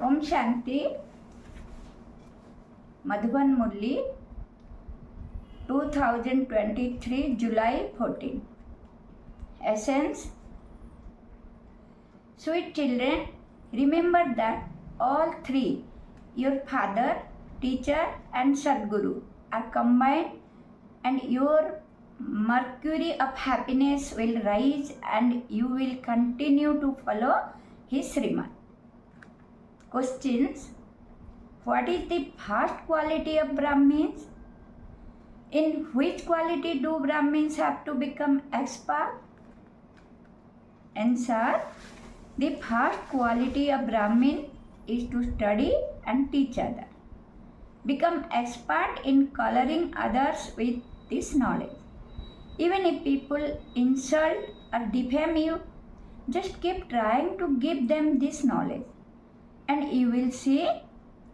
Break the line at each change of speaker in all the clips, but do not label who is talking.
Om Shanti. Madhuban Murali 2023 July 14. Essence. Sweet children, remember that all three, your father, teacher and Sadguru, are combined and your mercury of happiness will rise and you will continue to follow his Srimad. Questions. What is the first quality of Brahmins? In which quality do Brahmins have to become expert? Answer. The first quality of Brahmin is to study and teach others. Become expert in coloring others with this knowledge. Even if people insult or defame you, just keep trying to give them this knowledge, and you will see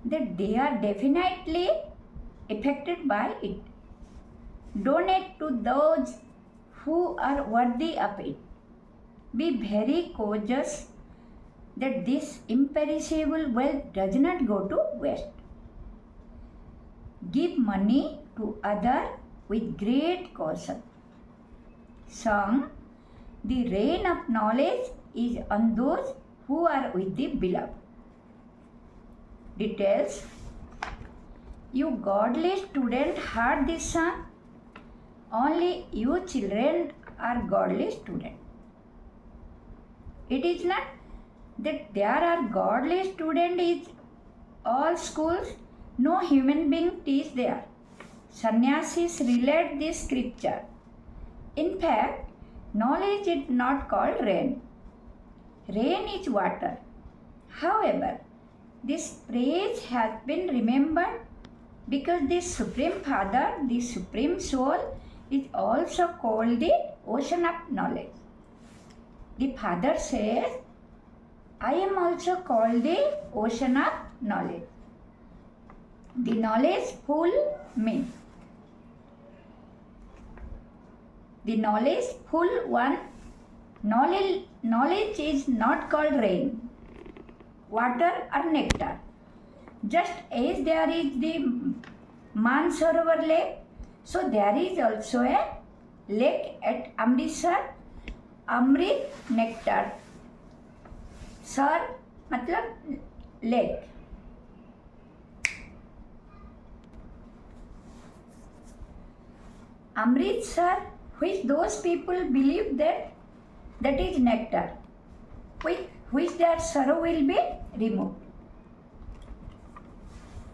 that they are definitely affected by it. Donate to those who are worthy of it. Be very cautious that this imperishable wealth does not go to waste. Give money to others with great caution. Song. The rain of knowledge is on those who are with the beloved. Details. You godly student heard this song. Only you children are godly students. It is not that there are godly students in all schools. No human being teach there. Sannyasis relate this scripture. In fact, knowledge is not called rain. Rain is water. However, this praise has been remembered because the Supreme Father, the Supreme Soul, is also called the ocean of knowledge. The Father says, I am also called the ocean of knowledge. The knowledge full me. The knowledge full one. Knowledge is not called rain, water or nectar. Just as there is the Mansarovar lake, so there is also a lake at Amritsar, Amrit nectar. Sar matlab lake. Amritsar, which those people believe that is nectar, which their sorrow will be removed.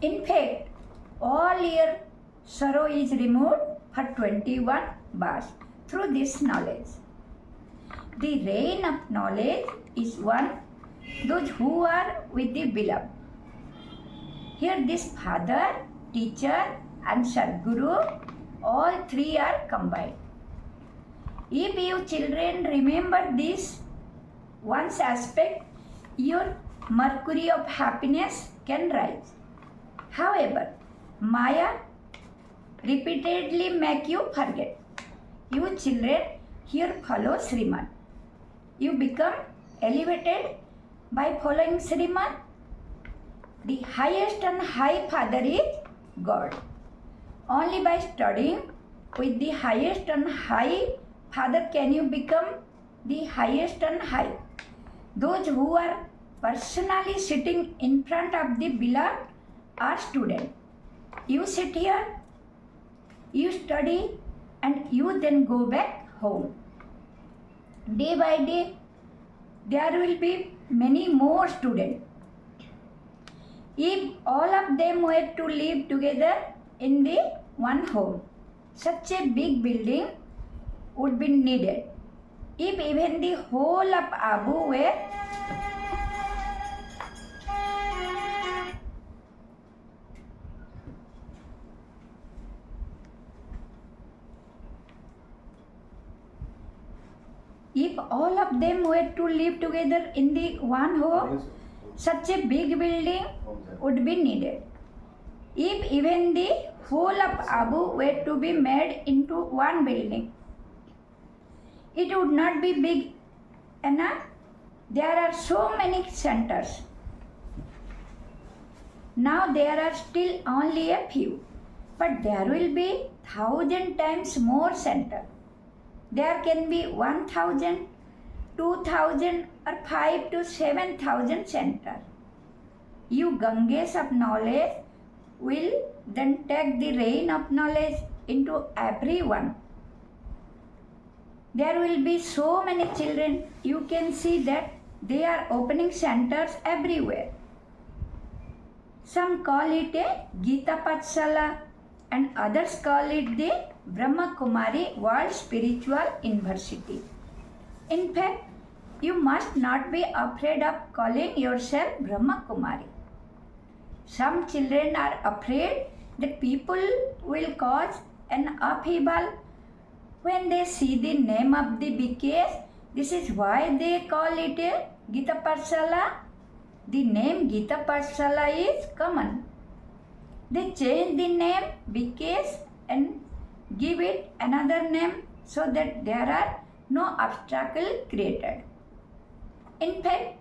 In fact, all your sorrow is removed for 21 bars through this knowledge. The rain of knowledge is one, those who are with the beloved. Here this Father, Teacher and Sadguru, all three are combined. If you children remember this one aspect, your mercury of happiness can rise. However, Maya repeatedly make you forget. You children here follow Srimad. You become elevated by following Srimad. The highest and high Father is God. Only by studying with the highest and high Father can you become the highest and high. Those who are personally sitting in front of the beloved are students. You sit here, you study, and you then go back home. Day by day, there will be many more students. If all of them were to live together in the one home, such a big building would be needed. If even the whole of Abu were if all of them were to live together in the one home, such a big building would be needed. If even the whole of Abu were to be made into one building, it would not be big enough. There are so many centers. Now there are still only a few, but there will be 1,000 times more centers. There can be 1,000, 2,000 or 5 to 7,000 centers. You Ganges of knowledge will then take the rain of knowledge into everyone. There will be so many children, you can see that they are opening centers everywhere. Some call it a Gita Patsala and others call it the Brahma Kumari World Spiritual University. In fact, you must not be afraid of calling yourself Brahma Kumari. Some children are afraid that people will cause an upheaval when they see the name of the BKS. This is why they call it a Gita Patsala. The name Gita Patsala is common. They change the name BKS and give it another name so that there are no obstacle created. In fact,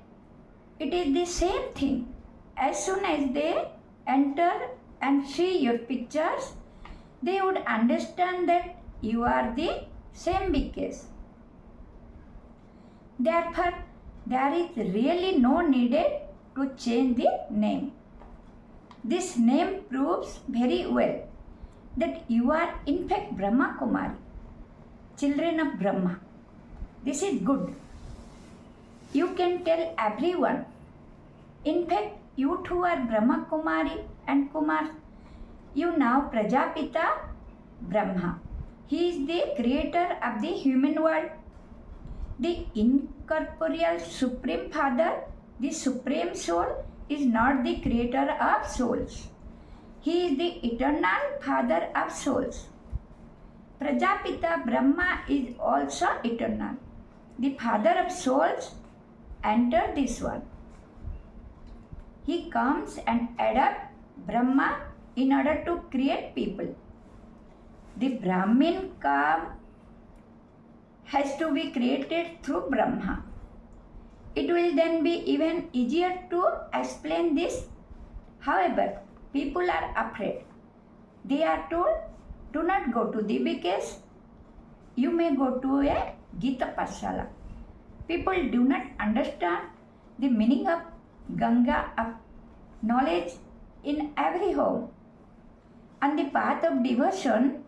it is the same thing. As soon as they enter and see your pictures, they would understand that you are the same BKS. Therefore, there is really no needed to change the name. This name proves very well that you are in fact Brahma Kumari, children of Brahma. This is good. You can tell everyone. In fact, you too are Brahma Kumari and Kumar. You now Prajapita Brahma. He is the creator of the human world. The incorporeal Supreme Father, the Supreme Soul, is not the creator of souls. He is the eternal Father of souls. Prajapita Brahma is also eternal. The Father of souls enters this world. He comes and adopts Brahma in order to create people. The Brahmin calm has to be created through Brahma. It will then be even easier to explain this. However, people are afraid. They are told, do not go to the BKS. You may go to a Gita Patsala. People do not understand the meaning of Ganga of knowledge in every home. On the path of devotion,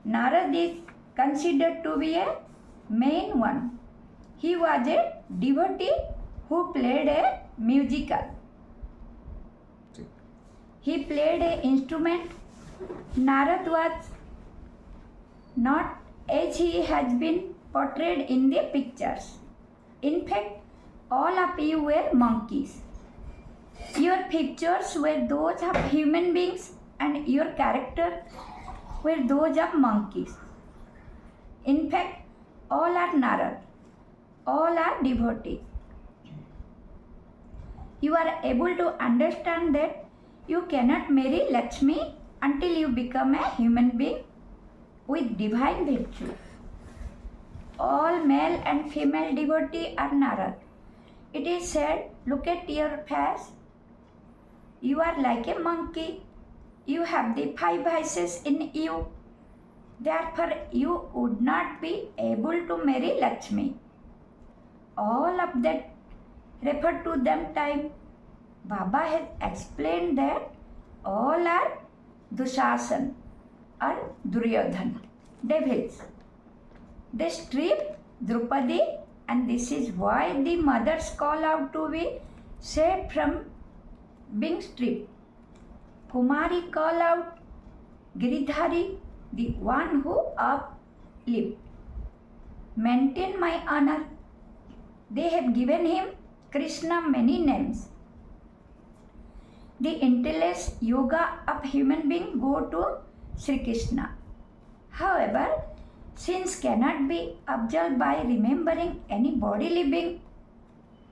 Narad is considered to be a main one. He was a devotee who played a musical. He played an instrument. Narad was not as he has been portrayed in the pictures. In fact, all of you were monkeys. Your pictures were those of human beings and your character were those of monkeys. In fact, all are Narad. All are devotees. You are able to understand that you cannot marry Lakshmi until you become a human being with divine virtue. All male and female devotees are Narad. It is said, look at your face. You are like a monkey. You have the 5 vices in you. Therefore, you would not be able to marry Lakshmi. All of that refer to them time. Baba has explained that all are Dushasan or Duryodhana, devils. They strip Draupadi, and this is why the mothers call out to be saved from being stripped. Kumari call out Giridhari, the one who uplift. Maintain my honor. They have given him Krishna many names. The intellect yoga of human being go to Sri Krishna. However, sins cannot be observed by remembering any bodily being.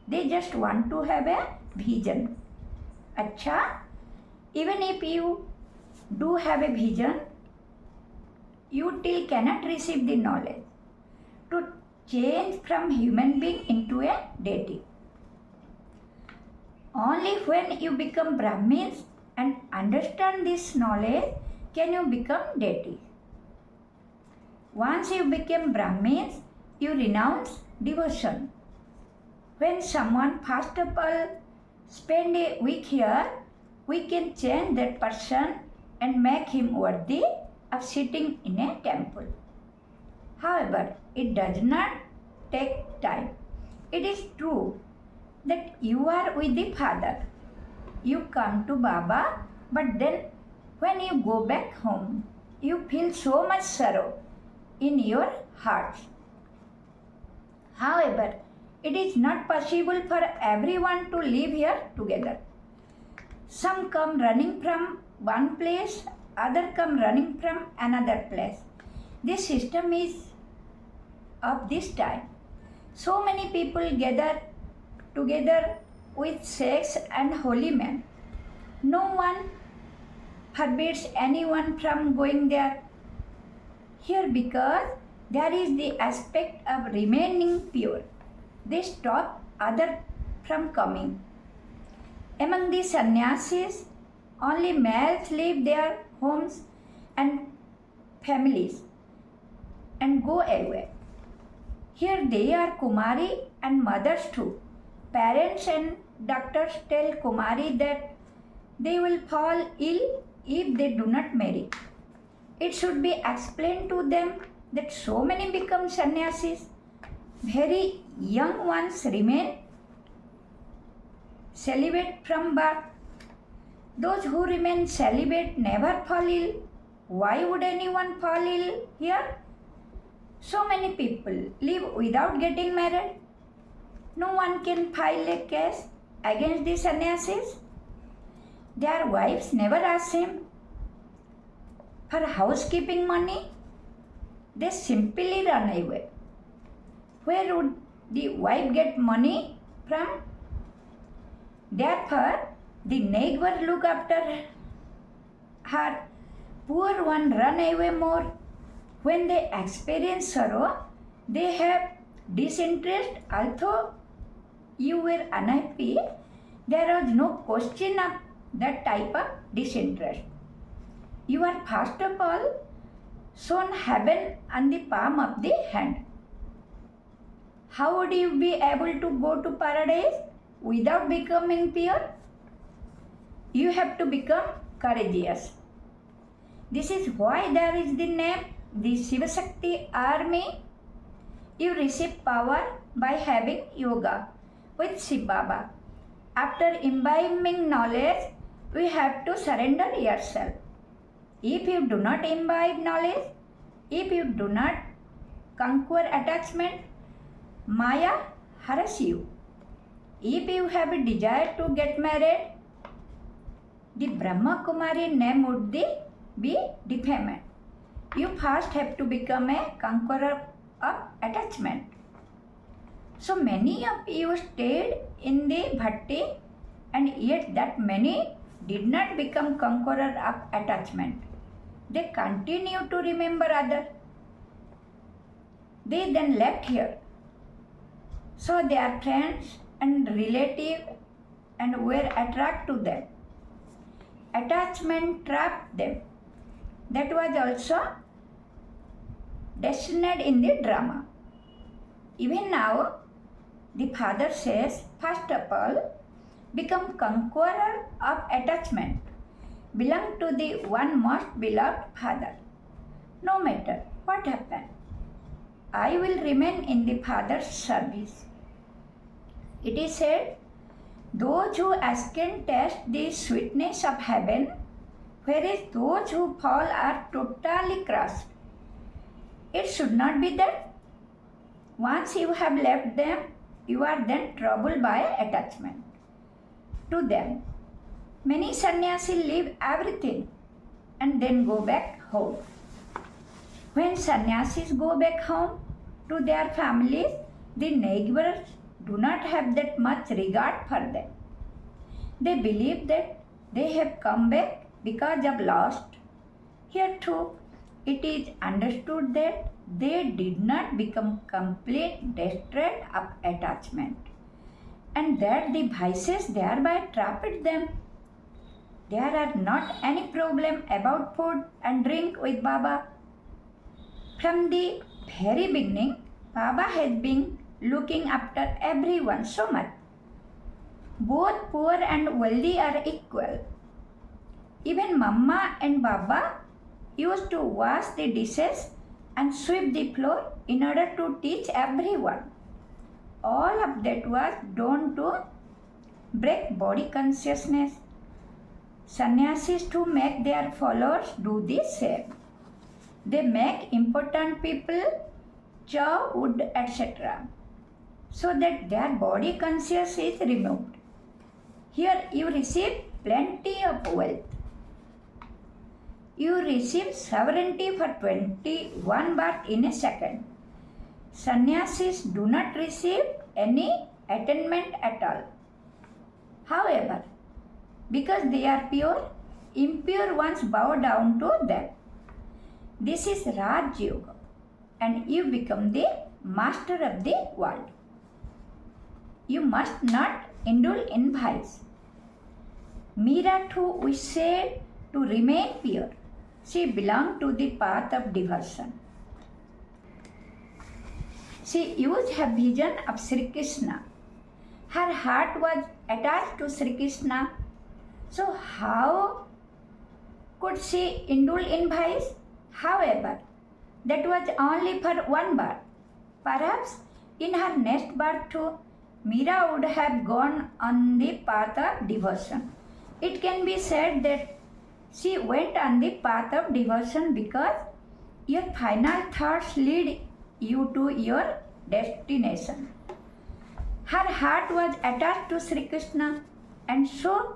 They just want to have a vision. Acha, even if you do have a vision, you still cannot receive the knowledge to change from human being into a deity. Only when you become Brahmins and understand this knowledge can you become deities. Once you become Brahmins, you renounce devotion. When someone first of all spend a week here, we can change that person and make him worthy of sitting in a temple. However, it does not take time. It is true that you are with the Father. You come to Baba, but then when you go back home, you feel so much sorrow in your hearts. However, it is not possible for everyone to live here together. Some come running from one place, other come running from another place. This system is of this time. So many people gather together with sex and holy men. No one forbids anyone from going there. Here, because there is the aspect of remaining pure, they stop others from coming. Among the sannyasis, only males leave their homes and families and go away. Here they are Kumari and mothers too. Parents and doctors tell Kumari that they will fall ill if they do not marry. It should be explained to them that so many become sannyasis. Very young ones remain celibate from birth. Those who remain celibate never fall ill. Why would anyone fall ill here? So many people live without getting married. No one can file a case against the sannyasis. Their wives never ask him for housekeeping money. They simply run away. Where would the wife get money from? Therefore, the neighbor look after her. Poor one run away more. When they experience sorrow, they have disinterest. Although you were unhappy, there was no question of that type of disinterest. You are first of all shown heaven on the palm of the hand. How would you be able to go to paradise without becoming pure? You have to become courageous. This is why there is the name, the Shiva Shakti army. You receive power by having yoga with Shiva Baba. After imbibing knowledge, we have to surrender yourself. If you do not imbibe knowledge, if you do not conquer attachment, Maya harasses you. If you have a desire to get married, the Brahma Kumari name would be defamed. You first have to become a conqueror of attachment. So many of you stayed in the bhatti, and yet that many did not become conqueror of attachment. They continue to remember others. They then left here. So their friends and relatives and were attracted to them. Attachment trapped them. That was also destined in the drama. Even now, the Father says, first of all, become conqueror of attachment. Belong to the one most beloved Father. No matter what happens, I will remain in the Father's service. It is said, those who ask can taste the sweetness of heaven, whereas those who fall are totally crushed. It should not be that. Once you have left them, you are then troubled by attachment to them. Many sannyasis leave everything and then go back home. When sannyasis go back home to their families, the neighbors do not have that much regard for them. They believe that they have come back because of lost. Here too, it is understood that they did not become complete destroyed of attachment. and that the vices thereby trapped them. There are not any problem about food and drink with Baba. From the very beginning, Baba has been looking after everyone so much. Both poor and wealthy are equal. Even Mama and Baba used to wash the dishes and sweep the floor in order to teach everyone. All of that was done to break body consciousness. Sannyasis to make their followers do the same. They make important people chow wood, etc., so that their body conscious is removed. Here you receive plenty of wealth. You receive sovereignty for 21 baht in a second. Sannyasis do not receive any attainment at all. However, because they are pure, impure ones bow down to them. This is Raj Yoga, and you become the master of the world. You must not indulge in vice. Meera too wished to remain pure. She belonged to the path of devotion. She used her vision of Sri Krishna. Her heart was attached to Sri Krishna. So how could she indulge in vice? However, that was only for one birth. Perhaps in her next birth too, Meera would have gone on the path of devotion. It can be said that she went on the path of devotion because your final thoughts lead you to your destination. Her heart was attached to Sri Krishna, and so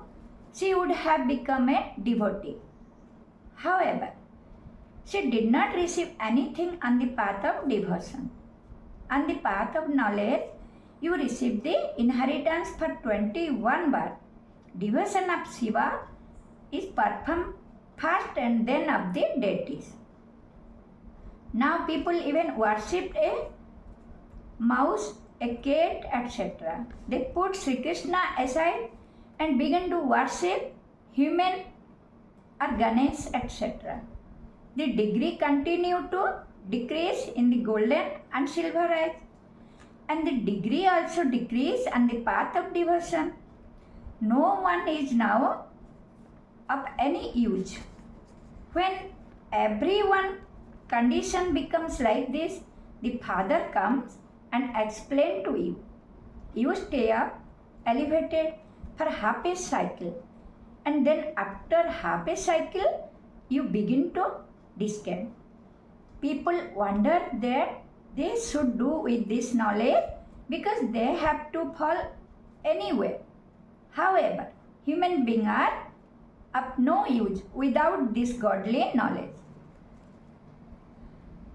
she would have become a devotee. However, she did not receive anything on the path of devotion. On the path of knowledge, you receive the inheritance for 21 births. Devotion of Shiva is performed first and then of the deities. Now people even worship a mouse, a cat, etc. They put Sri Krishna aside and begin to worship human or Ganesh, etc. The degree continued to decrease in the golden and silver age, and the degree also decreased on the path of devotion. No one is now of any use. When everyone condition becomes like this, the Father comes and explains to you. You stay up, elevated for half a cycle, and then after half a cycle, you begin to descend. People wonder that they should do with this knowledge because they have to fall anyway. However, human beings are of no use without this godly knowledge.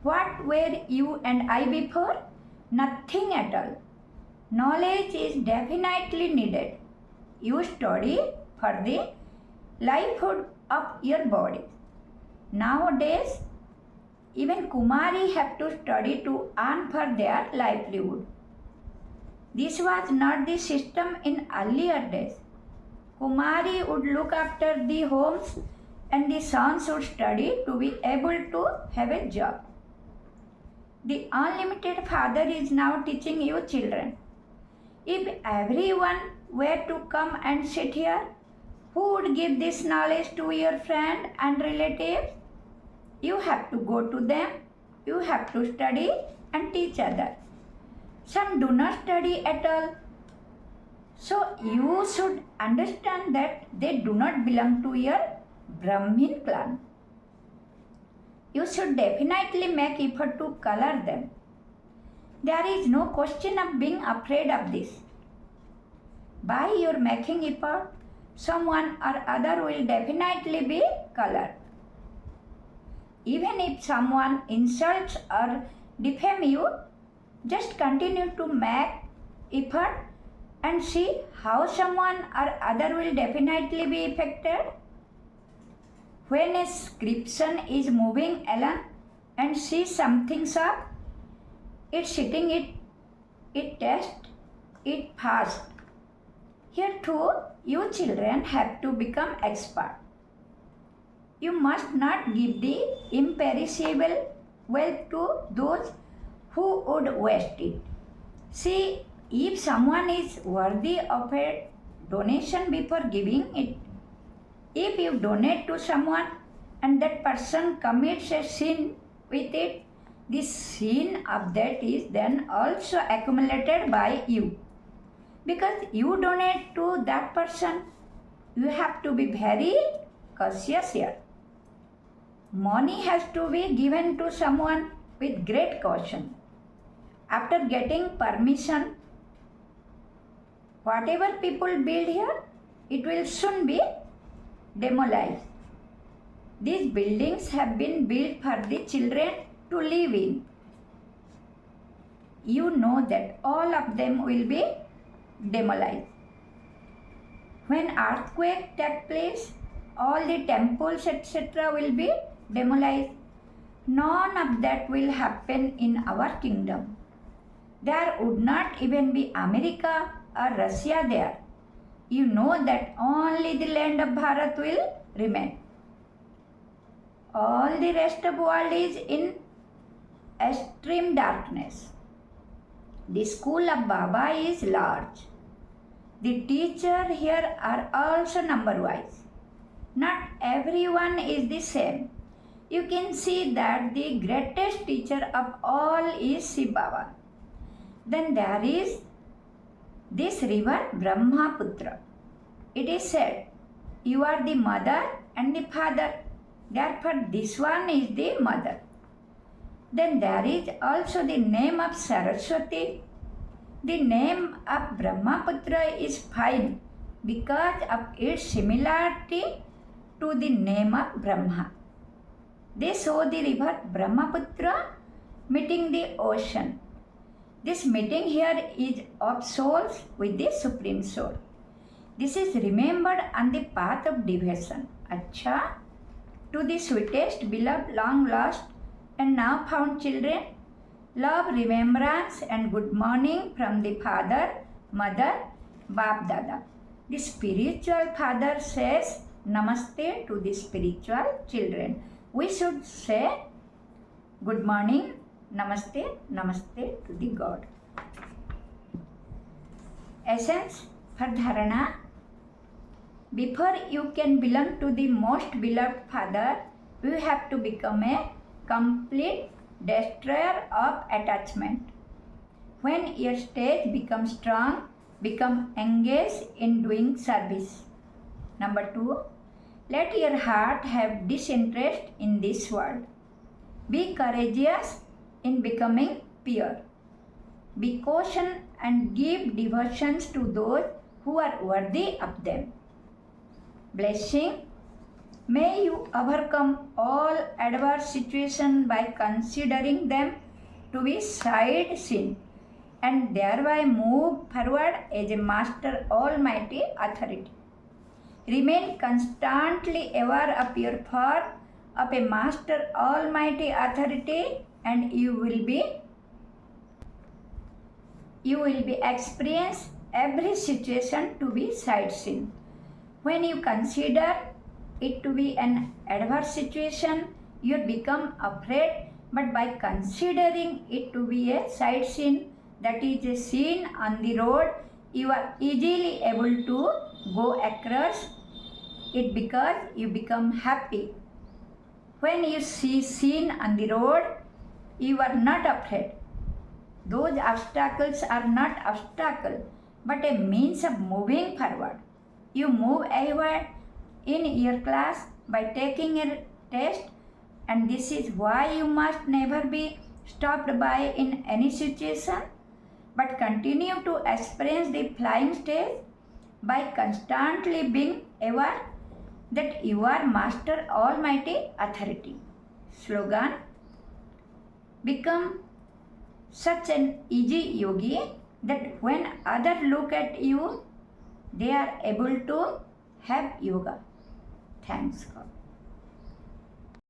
What were you and I before? Nothing at all. Knowledge is definitely needed. You study for the livelihood of your body. Nowadays, even Kumari have to study to earn for their livelihood. This was not the system in earlier days. Kumari would look after the homes and the sons would study to be able to have a job. The unlimited Father is now teaching you children. If everyone were to come and sit here, who would give this knowledge to your friend and relatives? You have to go to them, you have to study and teach others. Some do not study at all. So you should understand that they do not belong to your Brahmin clan. You should definitely make effort to color them. There is no question of being afraid of this. By your making effort, someone or other will definitely be colored. Even if someone insults or defames you, just continue to make effort and see how someone or other will definitely be affected. When a scription is moving along and sees something sharp, it tests it fast Here too, you children have to become expert. You must not give the imperishable wealth to those who would waste it. See, if someone is worthy of a donation before giving it, if you donate to someone and that person commits a sin with it, the sin of that is then also accumulated by you. Because you donate to that person, you have to be very cautious here. Money has to be given to someone with great caution. After getting permission, whatever people build here, it will soon be demolished. These buildings have been built for the children to live in. You know that all of them will be demolished. When earthquake takes place, all the temples etc. will be demolished. None of that will happen in our kingdom. There would not even be America or Russia there. You know that only the land of Bharat will remain. All the rest of the world is in extreme darkness. The school of Baba is large. The teachers here are also number-wise. Not everyone is the same. You can see that the greatest teacher of all is Shiv Baba. Then there is this river Brahmaputra. It is said, you are the mother and the father. Therefore, this one is the mother. Then there is also the name of Saraswati. The name of Brahmaputra is fine because of its similarity to the name of Brahma. They saw the river Brahmaputra meeting the ocean. This meeting here is of souls with the Supreme Soul. This is remembered on the path of devotion. Acha, to the sweetest, beloved, long lost and now found children, love, remembrance and good morning from the Father, Mother, Bap Dada. The spiritual father says Namaste to the spiritual children. We should say good morning, Namaste, Namaste to the God. Essence for Dharana. Before you can belong to the most beloved Father, you have to become a complete destroyer of attachment. When your stage becomes strong, become engaged in doing service. Number 2, let your heart have disinterest in this world. Be courageous in becoming pure. Be cautious and give devotions to those who are worthy of them. Blessing. May you overcome all adverse situations by considering them to be side sin and thereby move forward as a Master Almighty authority. Remain constantly aware of your form of a Master Almighty authority and you will be experience every situation to be side sin. When you consider it to be an adverse situation, you become afraid, but by considering it to be a side sin, that is a sin on the road, you are easily able to go across it because you become happy. When you see sin on the road, you are not afraid. Those obstacles are not obstacles, but a means of moving forward. You move ahead in your class by taking a test, and this is why you must never be stopped by in any situation, but continue to experience the flying stage by constantly being aware that you are Master Almighty Authority. Slogan. Become such an easy yogi that when others look at you, they are able to have yoga. Thanks God.